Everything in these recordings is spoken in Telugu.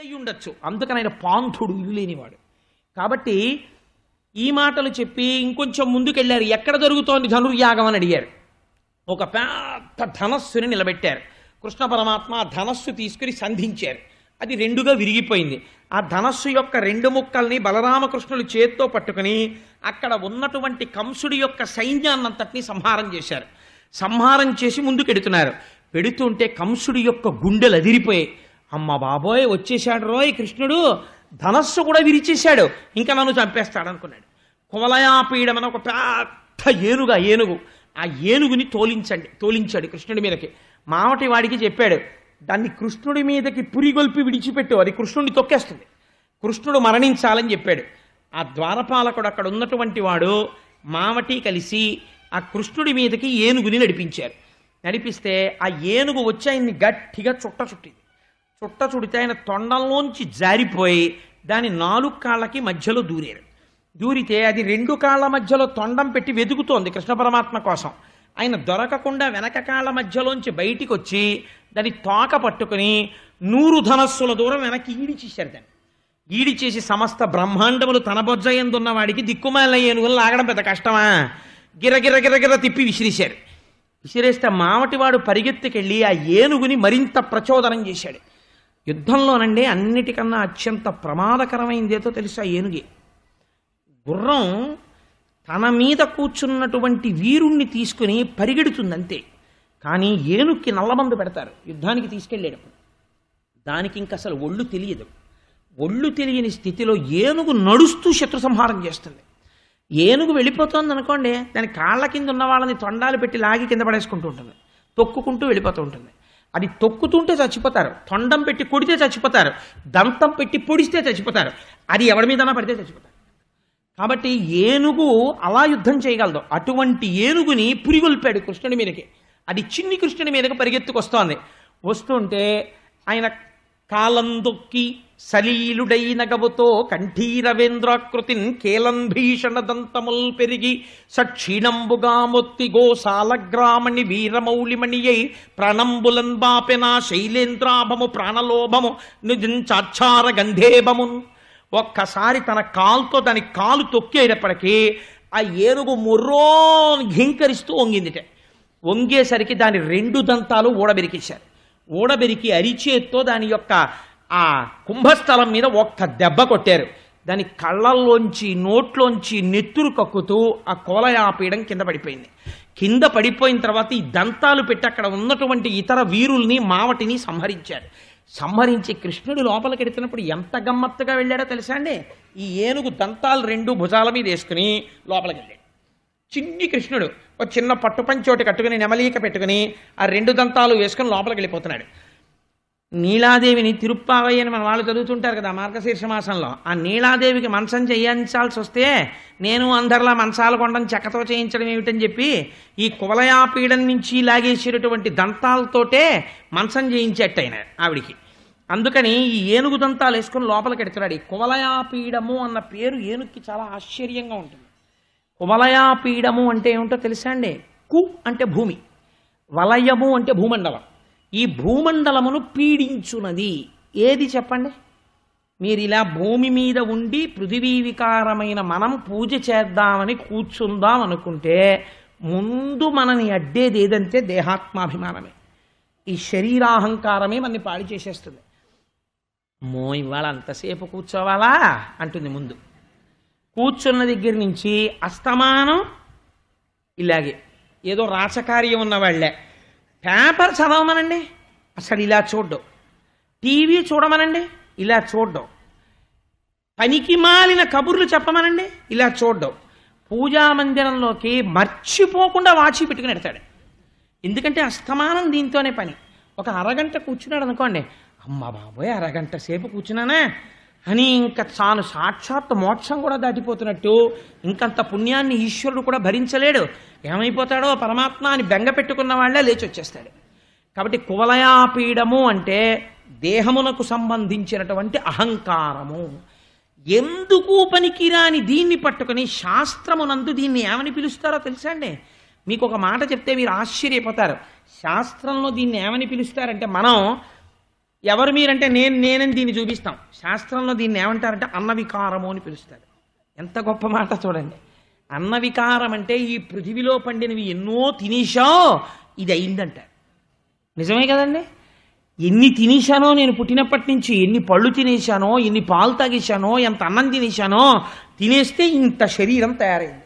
అయి ఉండొచ్చు, అందుకని ఆయన పాంథుడు, ఇల్లు లేనివాడు. కాబట్టి ఈ మాటలు చెప్పి ఇంకొంచెం ముందుకెళ్ళారు. ఎక్కడ జరుగుతోంది ధనుర్యాగం అని అడిగారు. ఒక పెద్ద ధనస్సుని నిలబెట్టారు. కృష్ణ పరమాత్మ ఆ ధనస్సు తీసుకుని సంధించారు. అది రెండుగా విరిగిపోయింది. ఆ ధనస్సు యొక్క రెండు ముక్కల్ని బలరామకృష్ణులు చేత్తో పట్టుకుని అక్కడ ఉన్నటువంటి కంసుడి యొక్క సైన్యాన్నంతటినీ సంహారం చేశారు. సంహారం చేసి ముందుకెడుతున్నారు. పెడుతుంటే కంసుడి యొక్క గుండెలు అదిరిపోయాయి. అమ్మ బాబోయ్, వచ్చేశాడు రోయ్ కృష్ణుడు, ధనస్సు కూడా విరిచేశాడు, ఇంకా నన్ను చంపేస్తాడు అనుకున్నాడు. కువలయాపీడమని ఒక పెద్ద ఏనుగు, ఆ ఏనుగుని తోలించాడు కృష్ణుడి మీదకి. మావటి వాడికి చెప్పాడు, దాన్ని కృష్ణుడి మీదకి పురిగొల్పి విడిచిపెట్టు, అది కృష్ణుడిని తొక్కేస్తుంది, కృష్ణుడు మరణించాలని చెప్పాడు. ఆ ద్వారపాలకుడు అక్కడ ఉన్నటువంటి వాడు మావటి కలిసి ఆ కృష్ణుడి మీదకి ఏనుగుని నడిపించారు. నడిపిస్తే ఆ ఏనుగు వచ్చి ఆయన్ని గట్టిగా చుట్టింది. చుడితే ఆయన తొండంలోంచి జారిపోయి దాని 4 కాళ్ళకి మధ్యలో దూరితే అది 2 కాళ్ళ మధ్యలో తొండం పెట్టి వెతుకుతోంది కృష్ణ పరమాత్మ కోసం. ఆయన దొరకకుండా వెనక కాళ్ళ మధ్యలోంచి బయటికి వచ్చి దాని తోక పట్టుకుని 100 ధనస్సుల దూరం వెనక్కి ఈడిచేశారు. దాన్ని ఈడిచేసి సమస్త బ్రహ్మాండములు తన బొజ్జయందున్న వాడికి దిక్కుమాలిన ఏనుగులు లాగడం పెద్ద కష్టమా, గిరగిర తిప్పి విసిరేశారు. విసిరేస్తే మావటివాడు పరిగెత్తుకెళ్ళి ఆ ఏనుగుని మరింత ప్రచోదనం చేశాడు. యుద్ధంలోనండి అన్నిటికన్నా అత్యంత ప్రమాదకరమైందేదో తెలుసా? ఏనుగే. గుర్రం తన మీద కూర్చున్నటువంటి వీరుణ్ణి తీసుకుని పరిగెడుతుంది అంతే, కానీ ఏనుగుకి నల్లమందు పెడతారు యుద్ధానికి తీసుకెళ్ళేటప్పుడు. దానికి ఇంక అసలు ఒళ్ళు తెలియదు. ఒళ్ళు తెలియని స్థితిలో ఏనుగు నడుస్తూ శత్రు సంహారం చేస్తుంది. ఏనుగు వెళ్ళిపోతుంది అనుకోండి, దాని కాళ్ళ కింద ఉన్న వాళ్ళని తొండాలు పెట్టి లాగి కింద పడేసుకుంటూ ఉంటుంది, తొక్కుకుంటూ వెళ్ళిపోతూ ఉంటుంది. అది తొక్కుతుంటే చచ్చిపోతారు, తొండం పెట్టి కొడితే చచ్చిపోతారు, దంతం పెట్టి పొడిస్తే చచ్చిపోతారు, అది ఎవరి మీదన్నా పడితే చచ్చిపోతారు. కాబట్టి ఏనుగు అలా యుద్ధం చేయగలదు. అటువంటి ఏనుగుని పురిగొల్పాడు కృష్ణుడి మీదకి. అది చిన్ని కృష్ణుడి మీదకి పరిగెత్తుకొస్తోంది. వస్తుంటే ఆయన కాలందొక్కి సలీలుడైన గబుతో కంఠీరవేంద్రాకృతిన్ కేలన్ భీషణ దంతముల్ పెరిగి సక్షీణంబుగా మొత్తి గోసాలగ్రామణి వీరమౌళిమణియై ప్రణంబులన్ బాపెనా శైలేంద్రాభము ప్రాణలోభము నిజంచాచార గంధేభమున్. ఒక్కసారి తన కాలుతో దాని కాలు తొక్కేటప్పటికీ ఆ ఏనుగు ముర్రోని ఘింకరిస్తూ వంగిందిట. వంగేసరికి దాని 2 దంతాలు ఊడబెరికేశారు. ఊడబెరికి అరిచేత్తో దాని యొక్క ఆ కుంభస్థలం మీద ఒక్క దెబ్బ కొట్టారు. దాని కళ్ళల్లోంచి నోట్లోంచి నెత్తురు కక్కుతూ ఆ కోలయాపీయడం కింద పడిపోయింది. కింద పడిపోయిన తర్వాత ఈ దంతాలు పెట్టి అక్కడ ఉన్నటువంటి ఇతర వీరుల్ని మావటిని సంహరించి కృష్ణుడు లోపలికి ఎడుతున్నప్పుడు ఎంత గమ్మత్తుగా వెళ్ళాడో తెలుసా అండి? ఈ ఏనుగు దంతాలు 2 భుజాల మీద వేసుకుని లోపలికి వెళ్ళాడు. చిన్ని కృష్ణుడు ఒక చిన్న పట్టుపంచోటి కట్టుకుని నెమలీక పెట్టుకుని ఆ 2 దంతాలు వేసుకుని లోపలికి వెళ్ళిపోతున్నాడు. నీలాదేవిని తిరుప్పావై అని మన వాళ్ళు చదువుతుంటారు కదా మార్గశీర్ష మాసంలో. ఆ నీలాదేవికి మంచం చేయించాల్సి వస్తే నేను అందరిలా మంచాలు కొండని చెక్కతో చేయించడం ఏమిటని చెప్పి ఈ కువలయాపీడం నుంచి లాగేసేటటువంటి దంతాలతోటే మంచం చేయించేట ఆయన ఆవిడికి. అందుకని ఈ ఏనుగు దంతాలు వేసుకుని లోపలికి ఎడుతున్నాడు. ఈ కువలయాపీడము అన్న పేరు ఏనుగుకి చాలా ఆశ్చర్యంగా ఉంటుంది. కువలయాపీడము అంటే ఏమిటో తెలుసా అండి? కు అంటే భూమి, వలయము అంటే భూమండలం. ఈ భూమండలమును పీడించున్నది ఏది చెప్పండి? మీరు ఇలా భూమి మీద ఉండి పృథివీ వికారమైన మనం పూజ చేద్దామని కూర్చుందాం అనుకుంటే ముందు మనని అడ్డేది ఏదంటే దేహాత్మాభిమానమే. ఈ శరీరాహంకారమే మనని పాడి చేసేస్తుంది. ఇవాళ అంతసేపు కూర్చోవాలా అంటుంది. ముందు కూర్చున్న దగ్గర నుంచి అస్తమానం ఇలాగే ఏదో రాచకార్యం ఉన్నవాళ్లే. పేపర్ చదవమనండి, అసలు ఇలా చూడ్డం. టీవీ చూడమనండి, ఇలా చూడ్డం. పనికి మాలిన కబుర్లు చెప్పమనండి, ఇలా చూడ్డం. పూజా మందిరంలోకి మర్చిపోకుండా వాచి పెట్టుకుని ఎడతాడు. ఎందుకంటే అస్తమానం దీంతోనే పని. ఒక అరగంట కూర్చున్నాడు అనుకోండి, అమ్మ బాబోయ్ అరగంట సేపు కూర్చున్నానా అని ఇంకా తాను సాక్షాత్ మోక్షం కూడా దాటిపోతున్నట్టు, ఇంకంత పుణ్యాన్ని ఈశ్వరుడు కూడా భరించలేడు, ఏమైపోతాడో పరమాత్మ అని బెంగ పెట్టుకున్న వాళ్ళే లేచి వచ్చేస్తాడు. కాబట్టి కువలయాపీడము అంటే దేహమునకు సంబంధించినటువంటి అహంకారము. ఎందుకు పనికిరాని దీన్ని పట్టుకుని శాస్త్రమునందు దీన్ని ఏమని పిలుస్తారో తెలుసా అండి? మీకు ఒక మాట చెప్తే మీరు ఆశ్చర్యపోతారు. శాస్త్రంలో దీన్ని ఏమని పిలుస్తారంటే, మనం ఎవరు మీరంటే నేనని దీన్ని చూపిస్తాం. శాస్త్రంలో దీన్ని ఏమంటారంటే అన్నవికారము అని పిలుస్తారు. ఎంత గొప్ప మాట చూడండి. అన్నవికారం అంటే ఈ పృథివిలో పండినవి ఎన్నో తినేశావు, ఇది అయిందంటారు. నిజమే కదండి. ఎన్ని తినేశానో నేను పుట్టినప్పటి నుంచి, ఎన్ని పళ్ళు తినేశానో, ఎన్ని పాలు తాగేశానో, ఎంత అన్నం తినేశానో, తినేస్తే ఇంత శరీరం తయారైంది.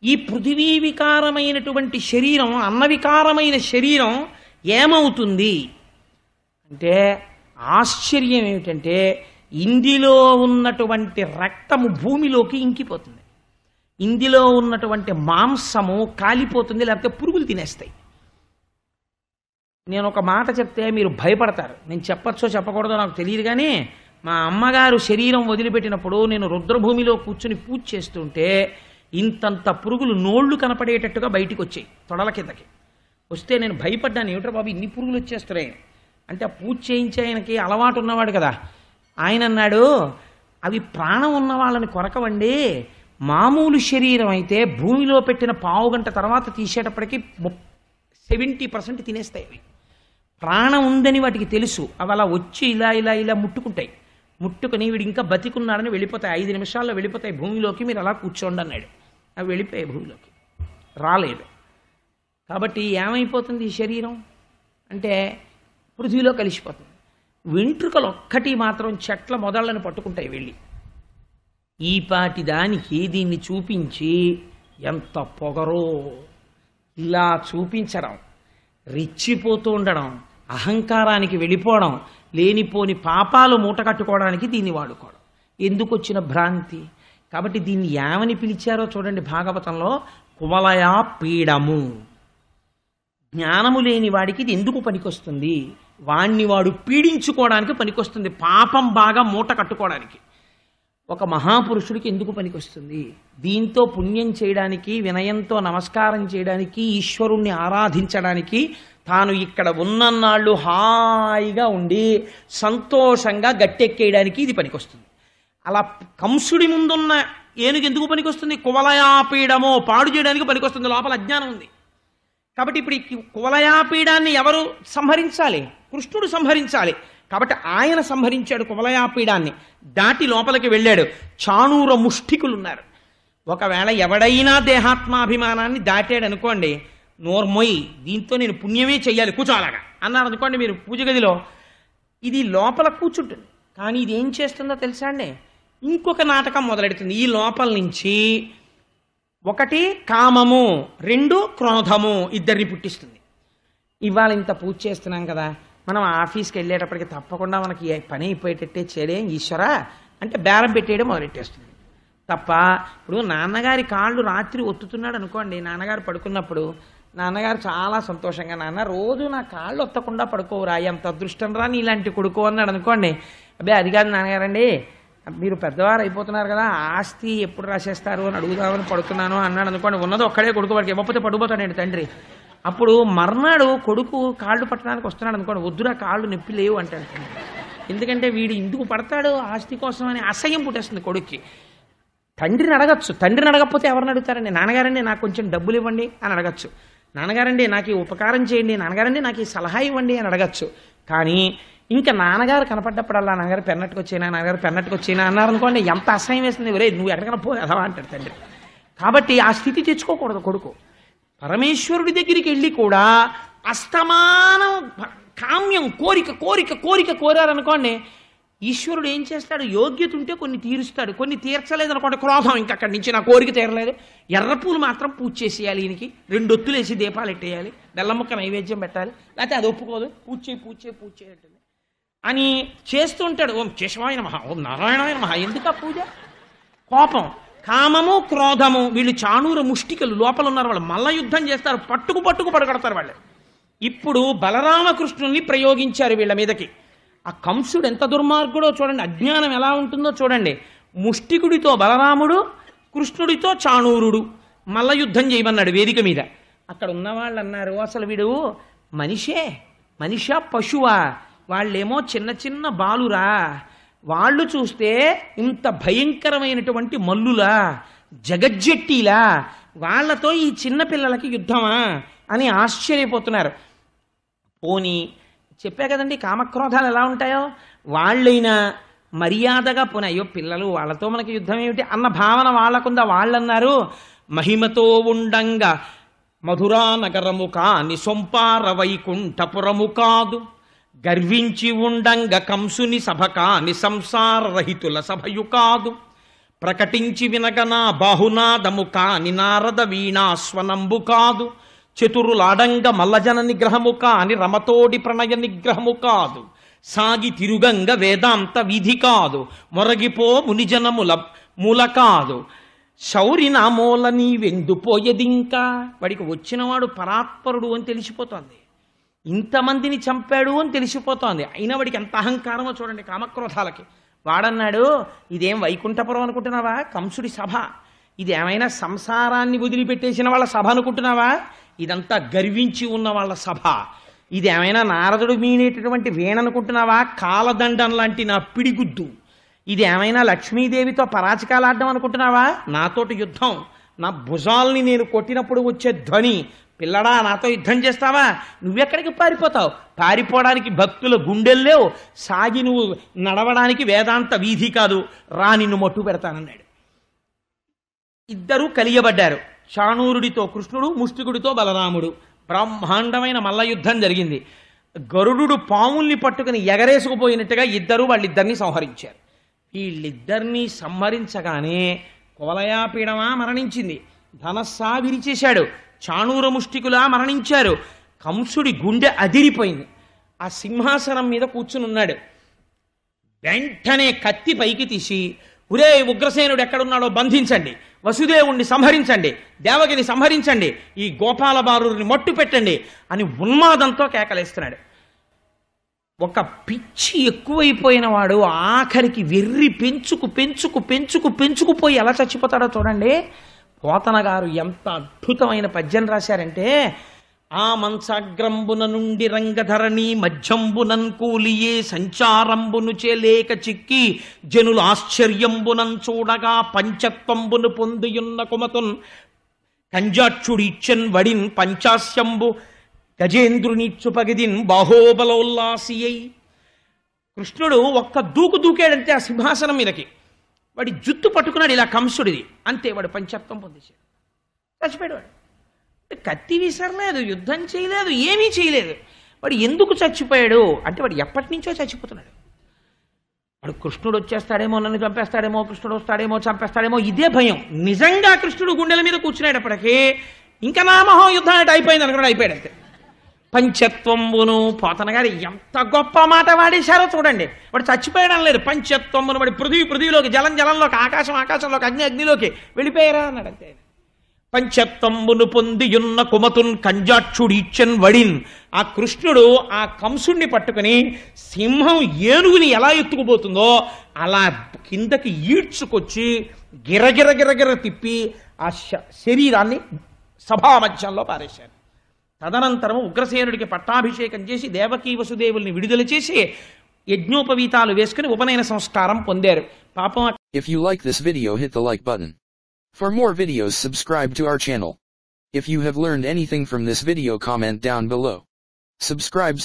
ఈ పృథివీ వికారమైనటువంటి శరీరం, అన్నవికారమైన శరీరం ఏమవుతుంది అంటే ఆశ్చర్యం ఏమిటంటే ఇందులో ఉన్నటువంటి రక్తము భూమిలోకి ఇంకిపోతుంది, ఇందులో ఉన్నటువంటి మాంసము కాలిపోతుంది, లేకపోతే పురుగులు తినేస్తాయి. నేను ఒక మాట చెప్తే మీరు భయపడతారు. నేను చెప్పచ్చో చెప్పకూడదో నాకు తెలియదు, కానీ మా అమ్మగారు శరీరం వదిలిపెట్టినప్పుడు నేను రుద్రభూమిలో కూర్చుని పూజ చేస్తుంటే ఇంతంత పురుగులు నోళ్లు కనపడేటట్టుగా బయటికి వచ్చాయి తొడల కిందకి. వస్తే నేను భయపడ్డాను, ఏమిటో బాబు ఇన్ని పురుగులు వచ్చేస్తున్నాయి అంటే. ఆ పూజ చేయించే ఆయనకి అలవాటు ఉన్నవాడు కదా, ఆయన అన్నాడు, అవి ప్రాణం ఉన్న వాళ్ళని కొరకవండి, మామూలు శరీరం అయితే భూమిలో పెట్టిన పావు గంట తర్వాత తీసేటప్పటికి 70% తినేస్తాయి. అవి ప్రాణం ఉందని వాటికి తెలుసు. అవి అలా వచ్చి ఇలా ఇలా ఇలా ముట్టుకుంటాయి. ముట్టుకుని వీడు ఇంకా బతికున్నాడని వెళ్ళిపోతాయి. 5 నిమిషాల్లో వెళ్ళిపోతాయి భూమిలోకి, మీరు అలా కూర్చోండి అన్నాడు. అవి వెళ్ళిపోయాయి భూమిలోకి, రాలేదు. కాబట్టి ఏమైపోతుంది ఈ శరీరం అంటే పృథ్వీలో కలిసిపోతుంది. వెంట్రుకలు ఒక్కటి మాత్రం చెట్ల మొదళ్ళని పట్టుకుంటాయి వెళ్ళి. ఈ పాటి దానికి దీన్ని చూపించి ఎంత పొగరో, ఇలా చూపించడం, రెచ్చిపోతూ ఉండడం, అహంకారానికి వెళ్ళిపోవడం, లేనిపోని పాపాలు మూట కట్టుకోవడానికి దీన్ని వాడుకోవడం. ఎందుకు వచ్చిన భ్రాంతి? కాబట్టి దీన్ని ఏమని పిలిచారో చూడండి భాగవతంలో, కువలయా పీడము. జ్ఞానము లేని వాడికి ఇది ఎందుకు పనికొస్తుంది? వాణ్ణి వాడు పీడించుకోవడానికి పనికొస్తుంది, పాపం బాగా మూట కట్టుకోవడానికి. ఒక మహాపురుషుడికి ఎందుకు పనికొస్తుంది? దీంతో పుణ్యం చేయడానికి, వినయంతో నమస్కారం చేయడానికి, ఈశ్వరుణ్ణి ఆరాధించడానికి, తాను ఇక్కడ ఉన్నన్నాళ్ళు హాయిగా ఉండి సంతోషంగా గట్టెక్కేయడానికి ఇది పనికొస్తుంది. అలా కంసుడి ముందున్న ఏనుగు ఎందుకు పనికొస్తుంది? కువలయాపీడమో, పాడు చేయడానికి పనికొస్తుంది. లోపల అజ్ఞానం ఉంది కాబట్టి ఇప్పుడు ఈ కువలయాపీడాన్ని ఎవరు సంహరించాలి? కృష్ణుడు సంహరించాలి. కాబట్టి ఆయన సంహరించాడు కువలయాపీడాన్ని, దాటి లోపలికి వెళ్ళాడు. చాణూర ముష్టికులు ఉన్నారు. ఒకవేళ ఎవడైనా దేహాత్మాభిమానాన్ని దాటాడు అనుకోండి, నోర్మొయ్, దీంతో నేను పుణ్యమే చెయ్యాలి, కూర్చోలాగా అన్నారు అనుకోండి మీరు పూజ గదిలో, ఇది లోపల కూర్చుంటుంది. కానీ ఇది ఏం చేస్తుందో తెలుసా అండి? ఇంకొక నాటకం మొదలెడుతుంది. ఈ లోపల నుంచి 1 కామము, 2 క్రోధము, ఇద్దరిని పుట్టిస్తుంది. ఇవాళ ఇంత పూజ చేస్తున్నాం కదా, మనం ఆఫీస్కి వెళ్ళేటప్పటికి తప్పకుండా మనకి పని అయిపోయేటట్టే చేయలే ఈశ్వరా అంటే బేరం పెట్టేయడం మొదలెట్టేస్తుంది తప్ప. ఇప్పుడు నాన్నగారి కాళ్ళు రాత్రి ఒత్తుతున్నాడు అనుకోండి, నాన్నగారు పడుకున్నప్పుడు నాన్నగారు చాలా సంతోషంగా, నాన్న రోజు నా కాళ్ళు ఒత్తకుండా పడుకోవురా, ఎంత అదృష్టం రా నీ ఇలాంటి కొడుకో అన్నాడు అనుకోండి. అబ్బే అది కాదు నాన్నగారండి, మీరు పెద్దవారు అయిపోతున్నారు కదా, ఆస్తి ఎప్పుడు రాసేస్తారు అని అడుగుదామని పడుతున్నాను అన్నాడు అనుకోండి. ఉన్నది ఒక్కడే కొడుకు, వాడికి ఇవ్వకపోతే పడిపోతాడండి తండ్రి. అప్పుడు మర్నాడు కొడుకు కాళ్ళు పట్టడానికి వస్తున్నాడు అనుకోండి, వద్దురా కాళ్ళు నొప్పి లేవు అంటాడు. ఎందుకంటే వీడు ఇందుకు పడతాడు ఆస్తి కోసం అని అసహ్యం పుట్టేస్తుంది కొడుక్కి. తండ్రిని అడగచ్చు, తండ్రిని అడగకపోతే ఎవరిని అడుగుతారండి? నాన్నగారండి నాకు కొంచెం డబ్బులు ఇవ్వండి అని అడగచ్చు, నాన్నగారండి నాకు ఈ ఉపకారం చేయండి, నాన్నగారండి నాకు ఈ సలహా ఇవ్వండి అని అడగచ్చు. కానీ ఇంకా నాన్నగారు కనపడ్డప్పుడల్లా నాన్నగారు పెన్నట్టుకొచ్చేనా, నాన్నగారు పెన్నట్టుకొచ్చేనా అన్నారు అనుకోండి, ఎంత అసహ్యం వేస్తుంది. ఒరే నువ్వు ఎక్కడికైనా పో ఎలా అంటాడు తండ్రి. కాబట్టి ఆ స్థితి తెచ్చుకోకూడదు కొడుకు. పరమేశ్వరుడి దగ్గరికి వెళ్ళి కూడా అస్తమానం కామ్యం, కోరిక కోరిక కోరిక కోరారనుకోండి, ఈశ్వరుడు ఏం చేస్తాడు? యోగ్యత ఉంటే కొన్ని తీరుస్తాడు, కొన్ని తీర్చలేదు అనుకోండి, క్రోధం ఇంకా అక్కడి నుంచి నా కోరిక తీరలేదు, ఎర్రపూలు మాత్రం పూజ చేసేయాలి, ఈయనకి 2 ఒత్తులు వేసి దీపాలు ఎట్టేయాలి, బెల్లముక్క నైవేద్యం పెట్టాలి, లేకపోతే అది ఒప్పుకోదు, పూజ చేయంటుంది అని చేస్తూ ఉంటాడు. ఓం కేశవాయ నమః, ఓం నారాయణాయ నమః. ఎందుకు ఆ పూజ? కోపం, కామము, క్రోధము, వీళ్ళు చాణూర ముష్టికలు లోపల ఉన్నారు. వాళ్ళు మల్ల యుద్ధం చేస్తారు, పట్టుకు పడగడతారు వాళ్ళు. ఇప్పుడు బలరామకృష్ణుల్ని ప్రయోగించారు వీళ్ళ మీదకి. ఆ కంసుడు ఎంత దుర్మార్గుడో చూడండి, అజ్ఞానం ఎలా ఉంటుందో చూడండి. ముష్టికుడితో బలరాముడు, కృష్ణుడితో చాణూరుడు మల్ల యుద్ధం చేయమన్నాడు వేదిక మీద. అక్కడ ఉన్నవాళ్ళు అన్నారు, అసలు వీడు మనిషా పశువా? వాళ్ళేమో చిన్న చిన్న బాలురా, వాళ్ళు చూస్తే ఇంత భయంకరమైనటువంటి మల్లులా, జగజ్జెట్టిలా, వాళ్లతో ఈ చిన్న పిల్లలకి యుద్ధమా అని ఆశ్చర్యపోతున్నారు. పోనీ చెప్పా కదండి కామక్రోధాలు ఎలా ఉంటాయో. వాళ్ళైనా మర్యాదగా అయ్యో పిల్లలు వాళ్ళతో మనకి యుద్ధం ఏమిటి అన్న భావన వాళ్ళకుందా. వాళ్ళన్నారు మహిమతో ఉండంగా మధురా నగరము కాని సొంపార వైకుంఠపురము కాదు, గర్వించి ఉండంగా కంసుని సభ కాని సంసార రహితుల సభయు కాదు, ప్రకటించి వినగనా బాహునాదము కాని నారద వీణాస్వనంబు కాదు, చతురులాడంగ మల్లజన నిగ్రహము కాని రమతోడి ప్రణయ నిగ్రహము కాదు, సాగి తిరుగంగ వేదాంత విధి కాదు, మొరగిపో మునిజనముల మూల కాదు, శౌరి నామూల నీవెందుపోయేదింకా. వాడికి వచ్చినవాడు పరాత్పరుడు అని తెలిసిపోతోంది, ఇంతమందిని చంపాడు అని తెలిసిపోతోంది. అయినా వాడికి ఎంత అహంకారమో చూడండి కామక్రోధాలకి. వాడన్నాడు ఇదేం వైకుంఠపురం అనుకుంటున్నావా, కంసుడి సభ. ఇది ఏమైనా సంసారాన్ని వదిలిపెట్టేసిన వాళ్ళ సభ అనుకుంటున్నావా, ఇదంతా గర్వించి ఉన్న వాళ్ళ సభ. ఇది ఏమైనా నారదుడు మీనేటటువంటి వేణనుకుంటున్నావా, కాలదండం లాంటి నా పిడిగుద్దు. ఇది ఏమైనా లక్ష్మీదేవితో పరాచికాలాడడం అనుకుంటున్నావా, నాతోటి యుద్ధం, నా భుజాల్ని నేను కొట్టినప్పుడు వచ్చే ధ్వని. పిల్లడా నాతో యుద్ధం చేస్తావా, నువ్వెక్కడికి పారిపోతావు, పారిపోవడానికి భక్తుల గుండెల్లేవు, సాగి నువ్వు నడవడానికి వేదాంత వీధి కాదు, రా నిన్ను మట్టు పెడతానన్నాడు. ఇద్దరూ కలియబడ్డారు. చాణూరుడితో కృష్ణుడు, ముష్టికుడితో బలరాముడు. బ్రహ్మాండమైన మల్ల యుద్ధం జరిగింది. గరుడు పాముల్ని పట్టుకుని ఎగరేసుకుపోయినట్టుగా ఇద్దరు వాళ్ళిద్దరిని సంహరించారు. వీళ్ళిద్దరినీ సంహరించగానే కోలయాపీడమా మరణించింది, ధనస్సా విరిచేశాడు, చాణూర ముష్టికులా మరణించారు. కంసుడి గుండె అదిరిపోయింది. ఆ సింహాసనం మీద కూర్చుని ఉన్నాడు. వెంటనే కత్తి పైకి తీసి ఒరే ఉగ్రసేనుడు ఎక్కడున్నాడో బంధించండి, వసుదేవుణ్ణి సంహరించండి, దేవకిని సంహరించండి, ఈ గోపాల బారుని మట్టు పెట్టండి అని ఉన్మాదంతో కేకలేస్తున్నాడు. ఒక పిచ్చి ఎక్కువైపోయిన వాడు ఆఖరికి వెర్రి పెంచుకుపోయి ఎలా చచ్చిపోతాడో చూడండి. పోతన గారు ఎంత అద్భుతమైన పద్యం రాశారంటే, ఆ మంచాగ్రంబున నుండి రంగధరణి మధ్యంబునన్ కూలియే సంచారంబును చేలేక చిక్కి జనులు ఆశ్చర్యంబునం చూడగా పంచత్వంబును పొందియున్న కుమతున్ కంజాక్షుడిచ్చన్ వడిన్ పంచాస్యంబు గజేంద్రునిచ్చు పగిదిన్ బాహోబలోల్లాసియై. కృష్ణుడు ఒక్క దూకాడంటే ఆ సింహాసనం మీదకి, వాడి జుత్తు పట్టుకున్నాడు ఇలా కంసుడిది, అంతే వాడు పంచత్వం పొందేశాడు, చచ్చిపోయాడు. వాడు కత్తి విసరలేదు, యుద్ధం చేయలేదు, ఏమీ చేయలేదు. వాడు ఎందుకు చచ్చిపోయాడు అంటే వాడు ఎప్పటి నుంచో చచ్చిపోతున్నాడు. వాడు కృష్ణుడు వచ్చేస్తాడేమో, నన్ను చంపేస్తాడేమో, కృష్ణుడు వస్తాడేమో, చంపేస్తాడేమో, ఇదే భయం. నిజంగా కృష్ణుడు గుండెల మీద కూర్చునేటప్పటికీ ఇంకా నా మహాయుద్ధం అంటే అయిపోయింది అనుకున్నాడు, అయిపోయాడు అంతే. పంచత్వంబును, పోతన గారు ఎంత గొప్ప మాట వాడేశారో చూడండి. వాడు చచ్చిపోయడం లేదు, పంచత్వంబును, వాడి పృథివీలోకి, జలంలోకి, ఆకాశంలోకి, అగ్నిలోకి వెళ్ళిపోయారా అన్నాడు అంతే. పంచత్వంబును పొందియున్న కుమతున్ కంజాక్షుడిచ్చన్ వడిన్. ఆ కృష్ణుడు ఆ కంసుణ్ణి పట్టుకుని సింహం ఏనుగుని ఎలా ఎత్తుకుపోతుందో అలా కిందకి ఈడ్చుకొచ్చి గిరగిర తిప్పి ఆ శరీరాన్ని సభా మధ్యంలో పారేశారు. తదనంతరము ఉగ్రసేనుడికి పట్టాభిషేకం చేసి దేవకీ వసుదేవుల్ని విడుదల చేసి యజ్ఞోపవీతాలు వేసుకుని ఉపనయన సంస్కారం పొందారు. పాపం. If you like this video, hit the like button. For more videos, subscribe to our channel. If you have learned anything from this video, comment down below. Subscribe.